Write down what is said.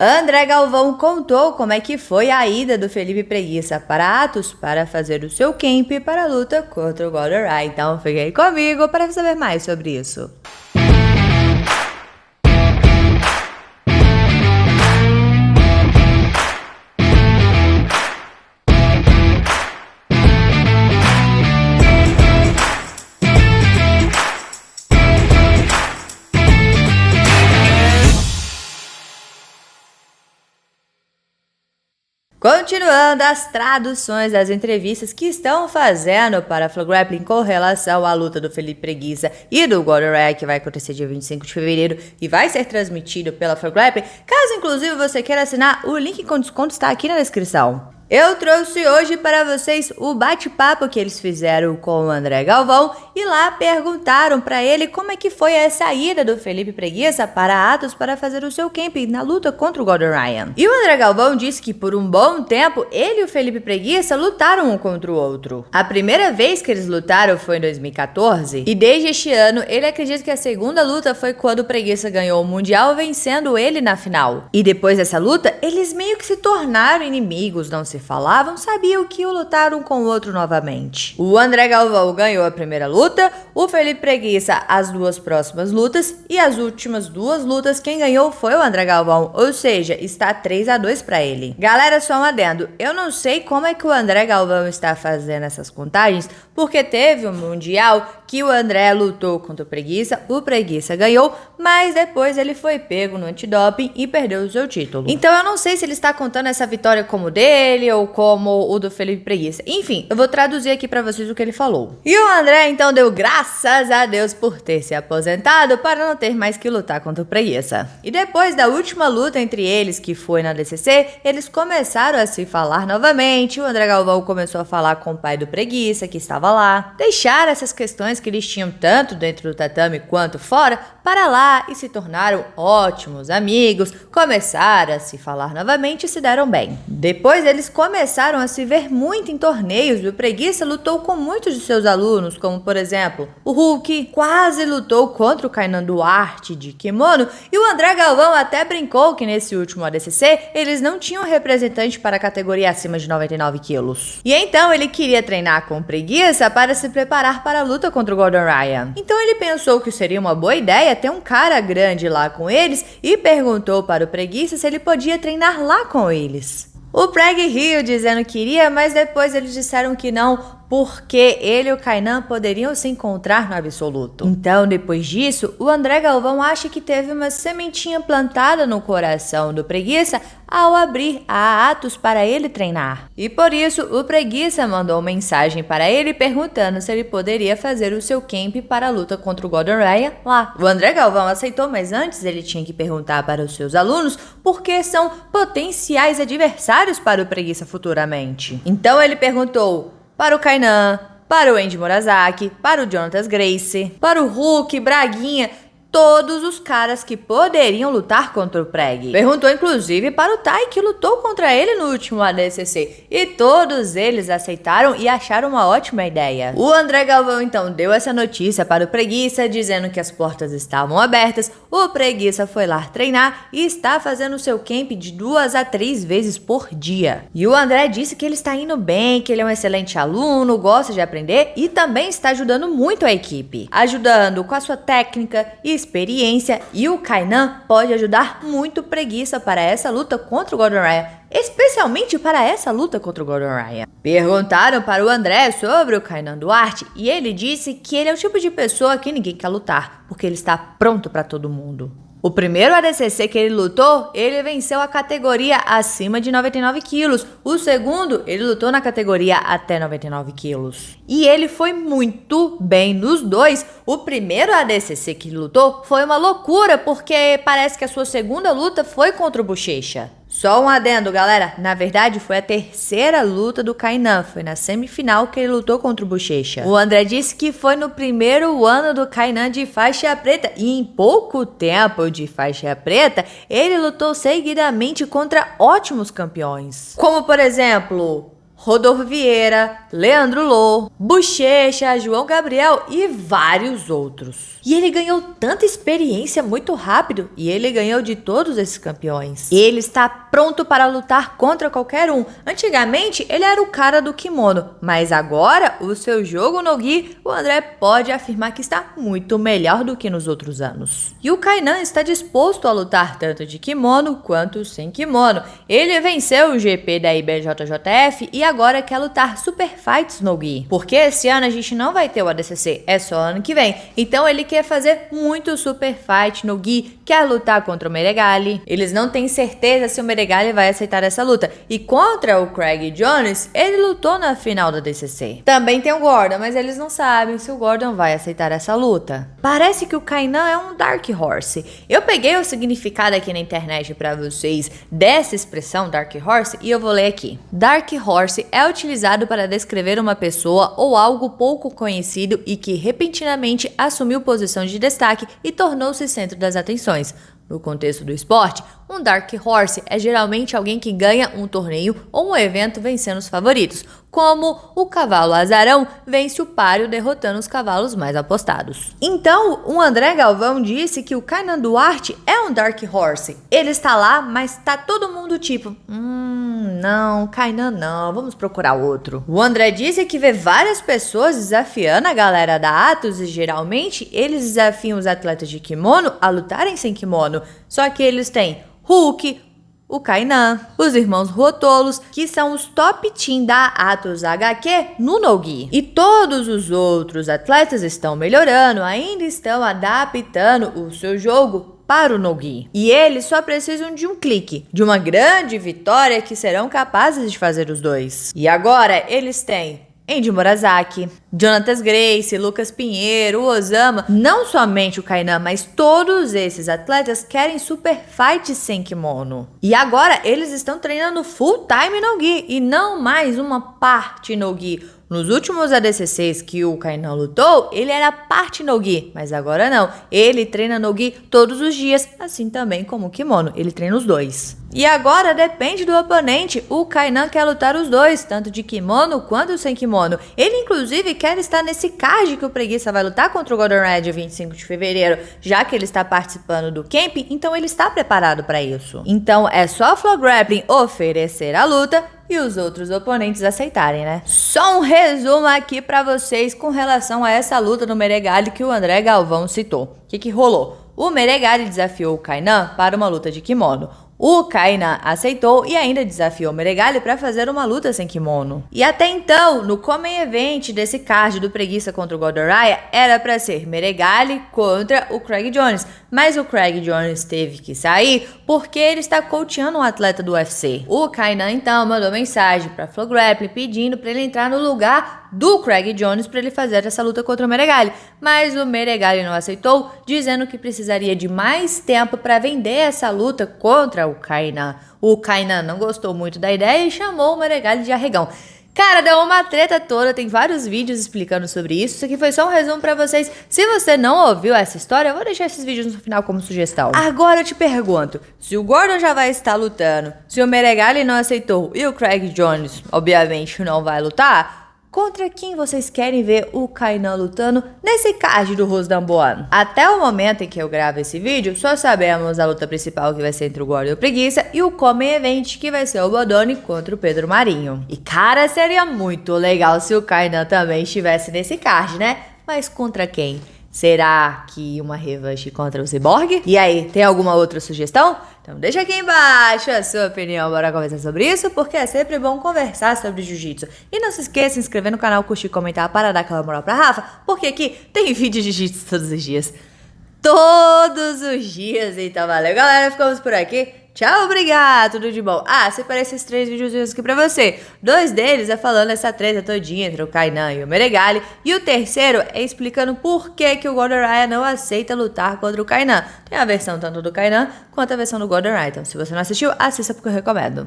André Galvão contou como é que foi a ida do Felipe Preguiça para Atos para fazer o seu camp para a luta contra o Gordon Ryan. Então fique aí comigo para saber mais sobre isso. Continuando as traduções das entrevistas que estão fazendo para a Flow Grappling com relação à luta do Felipe Preguiça e do Gordon Ryan, que vai acontecer dia 25 de fevereiro e vai ser transmitido pela Flow Grappling. Caso inclusive você queira assinar, o link com desconto está aqui na descrição. Eu trouxe hoje para vocês o bate-papo que eles fizeram com o André Galvão e lá perguntaram para ele como é que foi a saída do Felipe Preguiça para Atos para fazer o seu camp na luta contra o Gordon Ryan. E o André Galvão disse que por um bom tempo ele e o Felipe Preguiça lutaram um contra o outro. A primeira vez que eles lutaram foi em 2014 e desde este ano ele acredita que a segunda luta foi quando o Preguiça ganhou o Mundial vencendo ele na final. E depois dessa luta eles meio que se tornaram inimigos, não se falavam, sabiam que lutaram com o outro novamente. O André Galvão ganhou a primeira luta, o Felipe Preguiça as duas próximas lutas e as últimas duas lutas quem ganhou foi o André Galvão, ou seja, está 3-2 para ele. Galera, só um adendo, eu não sei como é que o André Galvão está fazendo essas contagens, porque teve um Mundial que o André lutou contra o Preguiça ganhou, mas depois ele foi pego no antidoping e perdeu o seu título. Então eu não sei se ele está contando essa vitória como dele ou como o do Felipe Preguiça. Enfim, eu vou traduzir aqui pra vocês o que ele falou. E o André então deu graças a Deus por ter se aposentado para não ter mais que lutar contra o Preguiça. E depois da última luta entre eles, que foi na DCC, eles começaram a se falar novamente. O André Galvão começou a falar com o pai do Preguiça, que estava lá. Deixaram essas questões que eles tinham tanto dentro do tatame quanto fora para lá e se tornaram ótimos amigos, começaram a se falar novamente e se deram bem. Depois eles começaram a se ver muito em torneios e o Preguiça lutou com muitos de seus alunos, como por exemplo, o Hulk quase lutou contra o Kainan Duarte de kimono e o André Galvão até brincou que nesse último ADCC eles não tinham representante para a categoria acima de 99 quilos. E então ele queria treinar com o Preguiça para se preparar para a luta contra o Gordon Ryan. Então ele pensou que seria uma boa ideia ter um cara grande lá com eles e perguntou para o Preguiça se ele podia treinar lá com eles. O Preg riu dizendo que iria, mas depois eles disseram que não, porque ele e o Kainan poderiam se encontrar no absoluto. Então, depois disso, o André Galvão acha que teve uma sementinha plantada no coração do Preguiça ao abrir a Atos para ele treinar. E por isso, o Preguiça mandou mensagem para ele perguntando se ele poderia fazer o seu camp para a luta contra o Gordon Ryan lá. O André Galvão aceitou, mas antes ele tinha que perguntar para os seus alunos porque são potenciais adversários para o Preguiça futuramente. Então ele perguntou para o Kainan, para o Andy Morazaki, para o Jonathan Gracie, para o Hulk, Braguinha, todos os caras que poderiam lutar contra o Preg. Perguntou inclusive para o Tai, que lutou contra ele no último ADCC, e todos eles aceitaram e acharam uma ótima ideia. O André Galvão então deu essa notícia para o Preguiça, dizendo que as portas estavam abertas. O Preguiça foi lá treinar e está fazendo seu camp de 2 a 3 vezes por dia. E o André disse que ele está indo bem, que ele é um excelente aluno, gosta de aprender e também está ajudando muito a equipe, ajudando com a sua técnica e experiência, e o Kainan pode ajudar muito o Preguiça para essa luta contra o Gordon Ryan, especialmente para essa luta contra o Gordon Ryan. Perguntaram para o André sobre o Kainan Duarte e ele disse que ele é o tipo de pessoa que ninguém quer lutar, porque ele está pronto para todo mundo. O primeiro ADCC que ele lutou, ele venceu a categoria acima de 99 quilos. O segundo, ele lutou na categoria até 99 quilos. E ele foi muito bem nos dois. O primeiro ADCC que ele lutou foi uma loucura, porque parece que a sua segunda luta foi contra o Bochecha. Só um adendo, galera. Na verdade, foi a terceira luta do Kainan. Foi na semifinal que ele lutou contra o Bochecha. O André disse que foi no primeiro ano do Kainan de faixa preta. E em pouco tempo de faixa preta, ele lutou seguidamente contra ótimos campeões. Como, por exemplo, Rodolfo Vieira, Leandro Lô, Bochecha, João Gabriel e vários outros. E ele ganhou tanta experiência muito rápido e ele ganhou de todos esses campeões. Ele está pronto para lutar contra qualquer um. Antigamente ele era o cara do kimono, mas agora o seu jogo no gi, o André pode afirmar que está muito melhor do que nos outros anos. E o Kainan está disposto a lutar tanto de kimono quanto sem kimono. Ele venceu o GP da IBJJF e agora quer lutar Super Fights no gi. Porque esse ano a gente não vai ter o ADCC, é só ano que vem. Então ele quer fazer muito Super Fight no gi, quer lutar contra o Meregali. Eles não têm certeza se o Meregali vai aceitar essa luta. E contra o Craig Jones, ele lutou na final do ADCC. Também tem o Gordon, mas eles não sabem se o Gordon vai aceitar essa luta. Parece que o Kainan é um Dark Horse. Eu peguei o significado aqui na internet pra vocês dessa expressão Dark Horse e eu vou ler aqui. Dark Horse é utilizado para descrever uma pessoa ou algo pouco conhecido e que repentinamente assumiu posição de destaque e tornou-se centro das atenções. No contexto do esporte, um Dark Horse é geralmente alguém que ganha um torneio ou um evento vencendo os favoritos, como o cavalo azarão vence o páreo derrotando os cavalos mais apostados. Então, o André Galvão disse que o Kainan Duarte é um Dark Horse. Ele está lá, mas tá todo mundo tipo, não, Kainan não, vamos procurar outro. O André disse que vê várias pessoas desafiando a galera da Atos e geralmente eles desafiam os atletas de kimono a lutarem sem kimono. Só que eles têm Hulk, o Kainan, os irmãos Ruotolos, que são os top team da Atos HQ no no-gi. E todos os outros atletas estão melhorando, ainda estão adaptando o seu jogo para o no-gi. E eles só precisam de um clique, de uma grande vitória que serão capazes de fazer os dois. E agora eles têm Andy Morazaki, Jonatas Grace, Lucas Pinheiro, Osama. Não somente o Kainan, mas todos esses atletas querem super fight sem kimono. E agora eles estão treinando full time no gi e não mais uma parte no gi. Nos últimos ADCCs que o Kainan lutou, ele era parte no gi, mas agora não. Ele treina no gi todos os dias, assim também como o kimono. Ele treina os dois. E agora depende do oponente. O Kainan quer lutar os dois, tanto de kimono quanto sem kimono. Ele inclusive quer estar nesse card que o Preguiça vai lutar contra o Gordon Red 25 de fevereiro, já que ele está participando do camp, então ele está preparado para isso. Então é só a Flow Grappling oferecer a luta e os outros oponentes aceitarem, né? Só um resumo aqui pra vocês com relação a essa luta no Meregali que o André Galvão citou. O que rolou? O Meregali desafiou o Kainan para uma luta de kimono. O Kainan aceitou e ainda desafiou o Meregali para fazer uma luta sem kimono. E até então, no Common Event desse card do Preguiça contra o Gordon Raya, era para ser Meregali contra o Craig Jones. Mas o Craig Jones teve que sair porque ele está coachando um atleta do UFC. O Kainan então mandou mensagem para Flow Grappling pedindo para ele entrar no lugar do Craig Jones para ele fazer essa luta contra o Meregali. Mas o Meregali não aceitou, dizendo que precisaria de mais tempo para vender essa luta contra o Kainan. O Kainan não gostou muito da ideia e chamou o Meregali de arregão. Cara, deu uma treta toda, tem vários vídeos explicando sobre isso. Isso aqui foi só um resumo pra vocês. Se você não ouviu essa história, eu vou deixar esses vídeos no final como sugestão. Agora eu te pergunto, se o Gordon já vai estar lutando, se o Meregali não aceitou e o Craig Jones, obviamente, não vai lutar, contra quem vocês querem ver o Kainan lutando nesse card do Rosdamboan? Até o momento em que eu gravo esse vídeo, só sabemos a luta principal que vai ser entre o Gordon e o Preguiça e o Common Event que vai ser o Bodoni contra o Pedro Marinho. E cara, seria muito legal se o Kainan também estivesse nesse card, né? Mas contra quem? Será que uma revanche contra o Cyborg? E aí, tem alguma outra sugestão? Então deixa aqui embaixo a sua opinião, bora conversar sobre isso, porque é sempre bom conversar sobre jiu-jitsu. E não se esqueça de se inscrever no canal, curtir e comentar para dar aquela moral pra Rafa, porque aqui tem vídeo de jiu-jitsu todos os dias. Todos os dias, então valeu galera, ficamos por aqui. Tchau, obrigado, tudo de bom. Ah, separei esses 3 videozinhos aqui pra você. 2 deles é falando essa treta todinha entre o Kainan e o Meregali. E o terceiro é explicando por que o Gordon Raya não aceita lutar contra o Kainan. Tem a versão tanto do Kainan quanto a versão do Gordon Raya. Então, se você não assistiu, assista porque eu recomendo.